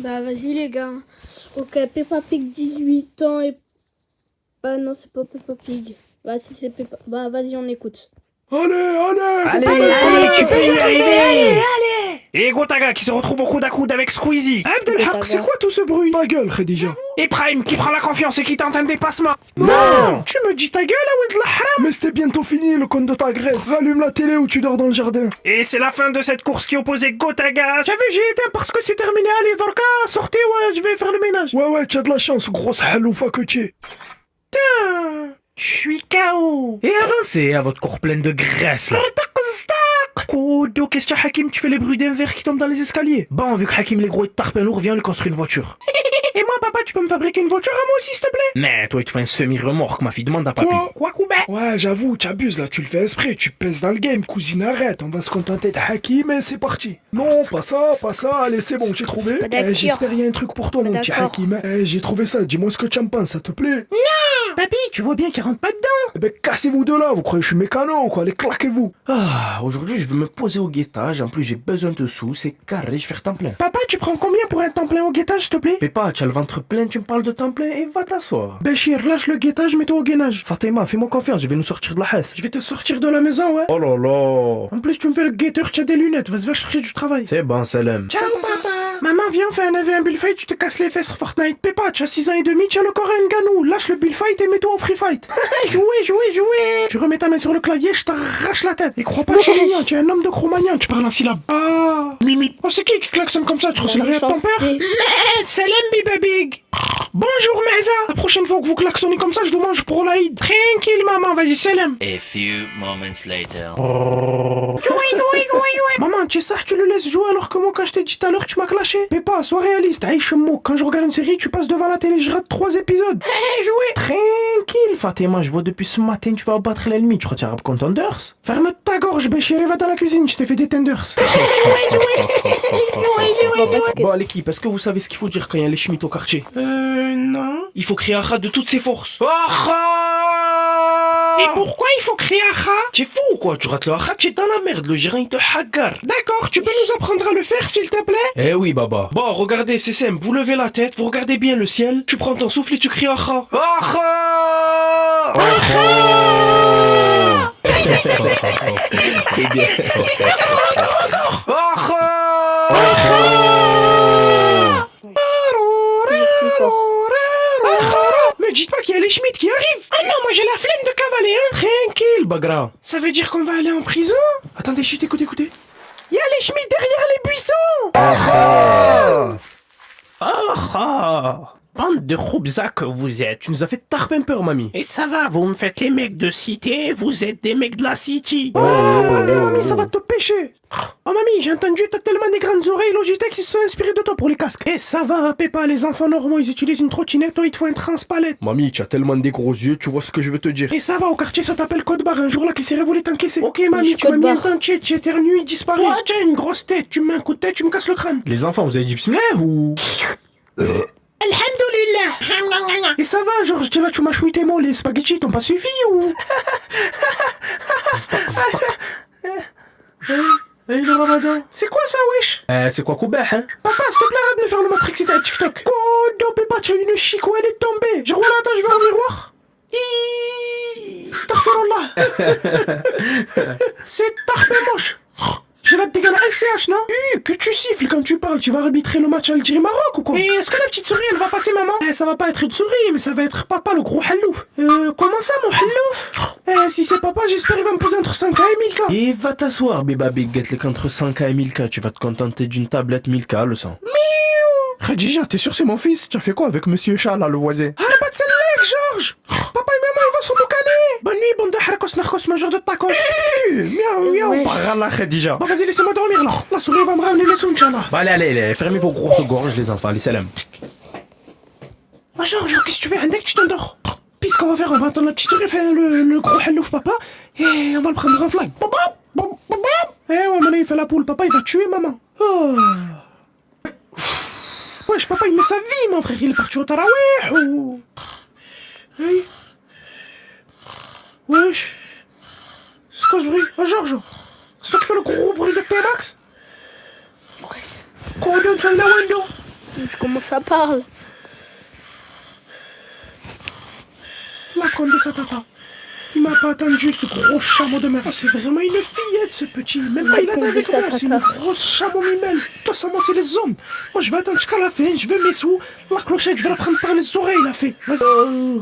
Bah vas-y les gars. Ok, Peppa Pig 18 ans et... Bah non, c'est pas Peppa Pig. Bah si c'est Peppa... Bah vas-y, on écoute. Allez, tu peux y arriver. Et Gotaga qui se retrouve au coude à coude avec Squeezie. Abdelhak, c'est quoi tout ce bruit? Ta gueule, Khadija. Et Prime qui prend la confiance et qui tente un dépassement. Non. Tu me dis ta gueule, Awed Lahram. Mais c'était bientôt fini, le compte de ta graisse. Rallume la télé ou tu dors dans le jardin. Et c'est la fin de cette course qui opposait Gotaga. J'avais j'ai éteint parce que c'est terminé. Allez, Dorka, sortez, ouais, je vais faire le ménage. Ouais, tu as de la chance, grosse haloufa que tu es. Je suis KO. Et avancez à votre cour pleine de graisse là. Kodo, qu'est-ce que Hakim, tu fais les bruits d'un verre qui tombe dans les escaliers. Bon, vu que Hakim les gros et tarpin lourd, viens lui construire une voiture. Et moi, papa, tu peux me fabriquer une voiture à moi aussi, s'il te plaît? Mais toi, il te fait un semi-remorque, ma fille, demande à papy. Quoi, Koubé? Ouais, j'avoue, tu abuses là, tu le fais exprès, tu pèses dans le game, cousine, arrête, on va se contenter de Hakim et c'est parti. Non, pas ça, allez, c'est bon, j'ai trouvé. D'accord. J'espère qu'il y a un truc pour toi, mon petit D'accord. Hakim. J'ai trouvé ça, dis-moi ce que tu en penses, ça te plaît? Papy, tu vois bien qu'il rentre pas dedans. Eh ben, cassez-vous de là, vous croyez que je suis mécano ou quoi? Allez, claquez-vous. Ah, aujourd'hui, je vais me poser au guettage. En plus, j'ai besoin de sous, c'est carré, je vais faire temps plein. Papa, tu prends combien pour un temps plein au guettage, s'il te plaît? Péppa, tu as le ventre plein, tu me parles de temps plein et va t'asseoir. Béchir, lâche le guettage, mets-toi au gainage. Fatima, fais-moi confiance, je vais nous sortir de la haisse. Je vais te sortir de la maison, ouais. Oh là là. En plus, tu me fais le guetteur, tu as des lunettes, vas-y, chercher du travail. C'est bon, Salem. Ciao, papa. Maman, viens, on fait un bullfight, tu te casses les fesses sur Fortnite. Péppa, tu as 6 ans et demi, tu as le corps à un ganou. Lâche le bullfight et mets-toi au free fight. Jouez. Tu remets ta main sur le clavier, je t'arrache la tête. Et crois pas, tu es mignon, tu es un homme de Cro-Magnon, tu parles ainsi là. Ah. Mimi. Oh, c'est qui klaxonne comme ça? Tu reçois le rire de ton père? Salam, Biba Big. Bonjour, Meza. La prochaine fois que vous klaxonnez comme ça, je vous mange pour l'Aïd. Tranquille, maman, vas-y, salam. A few moments later. Maman, tu sais ça, tu le laisses jouer alors que moi, quand je t'ai dit tout à l'heure, tu m'as clashé. Péppa, sois réaliste. Aïe, moi, quand je regarde une série, tu passes devant la télé, je rate 3 épisodes. Jouer. Tranquille, Fatima, je vois depuis ce matin, tu vas abattre l'ennemi. Tu retiens Rap Contenders? Ferme ta gorge, Béchir, va dans la cuisine, je t'ai fait des tenders. Bon, l'équipe, est-ce que vous savez ce qu'il faut dire quand il y a les schmitts au quartier? Non. Il faut crier Aha de toutes ses forces. Aha! Et pourquoi il faut crier Aha? Tu es fou ou quoi? Tu rates le Aha, tu es dans la merde, le gérant il te hagar. D'accord, tu peux nous apprendre à le faire s'il te plaît? Eh oui, baba. Bon, regardez, c'est simple, vous levez la tête, vous regardez bien le ciel, tu prends ton souffle et tu cries Aha. Aha! Aha! C'est bien. Mais dites pas qu'il y a les Schmitt qui arrivent. Ah non, moi j'ai la flemme de cavaler, hein. Tranquille, Bagra. Ça veut dire qu'on va aller en prison? Attendez, chut, écoutez. Il y a les Schmitt derrière les buissons. Bande de khoubzak, vous êtes. Tu nous as fait tarpin peur, mamie. Et ça va, vous me faites les mecs de cité, vous êtes des mecs de la city. Mamie, ça va te pêcher. Oh, mamie, j'ai entendu, t'as tellement des grandes oreilles, Logitech, ils se sont inspirés de toi pour les casques. Et ça va, Péppa, les enfants normaux, ils utilisent une trottinette, toi, il te faut un transpalette. Mamie, tu as tellement des gros yeux, tu vois ce que je veux te dire. Et ça va, au quartier, ça t'appelle code barre. Un jour, la caissière voulait t'encaisser. Ok, mamie, Oui, tu m'as code mis un barre. tantier, tu éternues, il disparaît. Toi, tu as une grosse tête, tu me mets un coup de tête, tu me casses le crâne. Les enfants, vous avez dit bismillah ou... Alhamdoulilah. Et ça va, Georges, tu là, tu m'as choué tes mots, les spaghettis t'ont pas suffi ou... Et le ramadan. C'est quoi ça, wesh? C'est quoi Koubé, hein? Papa, s'il te plaît, arrête de me faire le matrix et ta TikTok. Kodo, Péppa, tu as une chic où elle est tombée. Genre, voilà, attends, je vais au miroir. Astaghfirullah. C'est tarpé moche. J'ai la dégaine SCH, non? Que tu siffles quand tu parles, tu vas arbitrer le match Algérie-Maroc ou quoi? Et est-ce que la petite souris, elle va passer, maman? Ça va pas être une souris, mais ça va être papa, le gros hallouf. Comment ça, mon hallouf? Si c'est papa, j'espère qu'il va me poser entre 100K et 1000K. Et va t'asseoir, Biba Big Get, entre 100K et 1000K, tu vas te contenter d'une tablette 1000K, le sang. Khadija, t'es sûr c'est mon fils? Tu as fait quoi avec monsieur Chat là, le voisin? Ah, pas de leg, Georges! Papa et maman, ils vont se boucaner! Bonne nuit, bande de harkos narcos, mangeur de tacos! Miaou, miaou! Par là, Khadija. Bon, vas-y, laissez-moi dormir là! La souris va me ramener les sous, Inch'Allah! Bon, allez, fermez vos grosses gorges, les enfants, allez, salam! Oh, Georges, qu'est-ce que tu fais? Un deck, tu t'endors! Puisqu'on va faire, on va attendre la petite souris, faire le gros hallouf, papa, et on va le prendre en flag! Eh ouais, maintenant il fait la poule, papa, il va tuer maman! Oh! Wesh, papa, il met sa vie, mon frère, il est parti au tarawih ou... Hey. Wesh. C'est quoi ce bruit? Oh, Georges, c'est toi qui fais le gros bruit de T-Max? Combien tu as la window? comment ça parle. La conne de sa tata. Il m'a pas attendu, ce gros chameau de merde. Oh, c'est vraiment une fillette, ce petit. Même pas il a avec moi, c'est une grosse chameau mimelle. Toi, ça, moi, c'est les hommes. Moi, je vais attendre jusqu'à la fin, je veux mes sous. La clochette, je vais la prendre par les oreilles, la fée. Vas-y.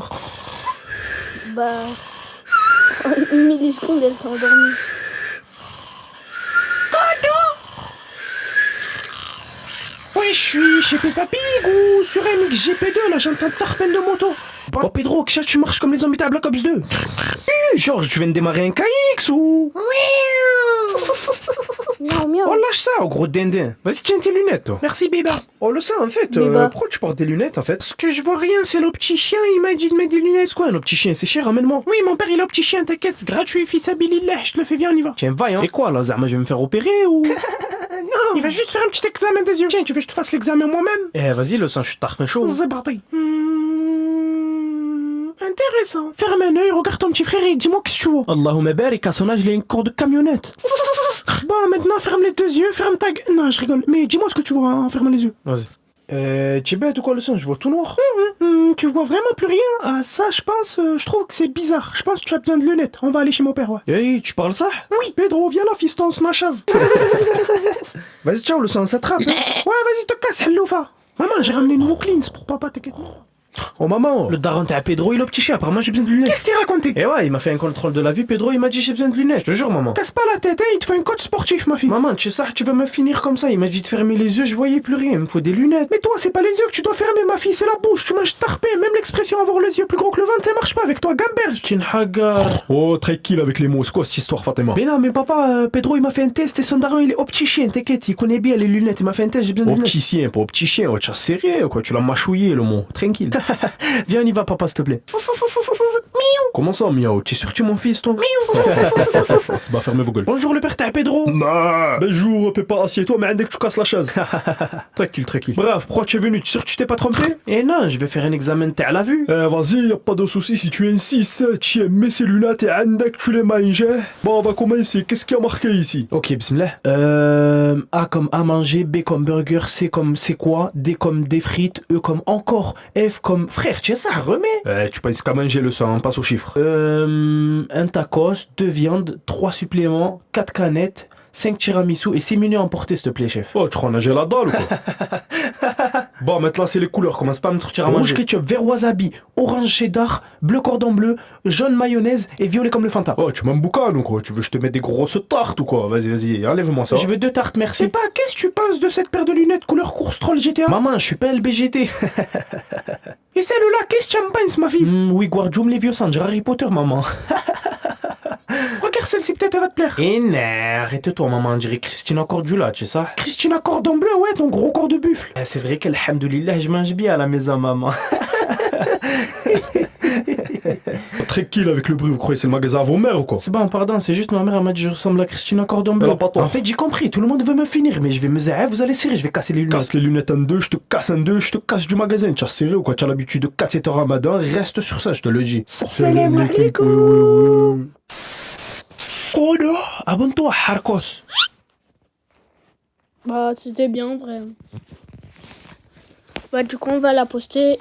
Bah... En une milliseconde, elle s'est endormie. Ouais, je suis chez Peppa Pig ou sur MXGP2, là, j'entends tarpin de moto. Oh, Pedro, que ça, tu marches comme les zombies à Black Ops 2. Georges, tu viens de démarrer un KX ou... Miaou, miaou. Oh, lâche ça, oh, gros dindin. Vas-y, tiens tes lunettes, toi. Merci, Béba. Oh, le sang, en fait, Béba. pourquoi tu portes des lunettes, en fait? Parce que je vois rien, c'est le petit chien, il m'a dit de mettre des lunettes. C'est quoi, le petit chien? C'est cher, ramène-moi. Oui, mon père, il a le petit chien, t'inquiète, c'est gratuit, fils Abilillah, je te le fais, viens, on y va. Tiens, va, hein. Et quoi, là, Zama, je vais me faire opérer ou... Non, il va juste faire un petit examen des yeux. Tiens, tu veux que je te fasse l'examen moi-même? Eh, vas-y, le sang, je suis tarpin chaud. C'est parti. Intéressant. Ferme un œil, regarde ton petit frère et dis-moi ce que tu vois. Allahumma barik, à son âge, il a une cour de camionnette. Bon, maintenant, ferme les deux yeux, ferme ta gueule. Non, je rigole. Mais dis-moi ce que tu vois en fermant les yeux. Vas-y. Tu es bête ou quoi, le sang? Je vois tout noir. Tu vois vraiment plus rien? Ah, ça, je pense, je trouve que c'est bizarre. Je pense que tu as besoin de lunettes. On va aller chez mon père, ouais. Hey, tu parles ça? Oui. Pedro, viens là, fiston, on se m'achave. Vas-y, ciao, le sang, on s'attrape. Hein. Ouais, vas-y, te casse, Helloufa. Maman, j'ai ramené une nouveau cleans pour papa, t'inquiète. Oh maman, le daron t'es à Pedro, il a petit chien, apparemment j'ai besoin de lunettes. Qu'est-ce qu'il raconté? Eh ouais, il m'a fait un contrôle de la vue, Pedro, il m'a dit j'ai besoin de lunettes. Je te jure, maman. Casse pas la tête, hein, il te fait un code sportif, ma fille. Maman, tu sais ça, tu vas me finir comme ça. Il m'a dit de fermer les yeux, je voyais plus rien, il me faut des lunettes. Mais toi, c'est pas les yeux que tu dois fermer, ma fille, c'est la bouche. Tu manges tarpé, même l'expression avoir les yeux plus gros que le ventre, ça marche pas avec toi, gamberge. Tin hagar. Oh, tranquille avec les mots, c'est quoi cette histoire, Fatima? Mais non, mais papa, Pedro, il m'a fait un test et son daron, il est opticien, t'inquiète, il connaît bien les lunettes. Il m'a fait un test, j'ai besoin de lunettes. Opticien, pas opticien, oh, tu as serré, quoi, tu l'as mâchouillé, le mot. Tranquille. Viens, on y va, papa, s'il te plaît. Comment ça, miaou? Tu es sûr que tu es mon fils, toi? C'est bah, fermez vos gueules. Bonjour, le père, t'es à Pedro. Bonjour, Pépé, assieds-toi, mais dès que tu casses la chaise. Tranquille, tranquille. Bref, pourquoi tu es venu? Tu es sûr que tu t'es pas trompé? Eh non, je vais faire un examen de à la vue. Vas-y, y a pas de soucis, si tu insistes, tu mets ces lunettes et andek tu les manges. Bon, on va commencer. Qu'est-ce qui a marqué ici? Ok, bismillah. A comme à manger, B comme burger, C comme c'est quoi, D comme des frites, E comme encore, F comme frère, tiens ça, remets. Tu penses qu'à manger le sang, passe aux chiffres. Un tacos, 2 viandes, 3 suppléments, 4 canettes, 5 tiramisu et 6 menus à emporter, s'il te plaît, chef. Oh, tu crois nager la dalle ou quoi? Bon, maintenant c'est les couleurs, commence pas à me sortir à Rouge manger. ketchup, vert wasabi, orange cheddar, bleu cordon bleu, jaune mayonnaise et violet comme le Fanta. Oh, tu m'emboucanes ou quoi? Tu veux que je te mette des grosses tartes ou quoi? Vas-y, vas-y, enlève-moi ça. Je veux 2 tartes, merci. Pas, qu'est-ce que tu penses de cette paire de lunettes couleur course troll GTA? Maman, je suis pas LBGT. Et celle-là, qu'est-ce que tu en penses, ma fille? Oui, Guardium Leviosa, Harry Potter, maman. Regarde celle-ci, peut-être elle va te plaire. Eh non, arrête-toi, maman, on dirait Christina Cordula, tu sais ça? Christina Cordon Bleu, ouais, ton gros corps de buffle. C'est vrai qu'alhamdoulilah, je mange bien à la maison, maman. Tranquille avec le bruit, vous croyez que c'est le magasin à vos mères ou quoi? C'est bon, pardon, c'est juste ma mère, elle m'a dit je ressemble à Christina Cordon Bleu. Elle a pas tort. En fait, j'ai compris, tout le monde veut me finir, mais je vais me dire, vous allez serrer, je vais casser les lunettes. Casse les lunettes en deux, je te casse en deux, je te casse du magasin. Tu as serré ou quoi? Tu as l'habitude de casser ton ramadan, reste sur ça, je te le dis. Salam alaikum. Oh non, abonne-toi, Harkos. Bah, c'était bien, vrai. Bah, du coup, on va la poster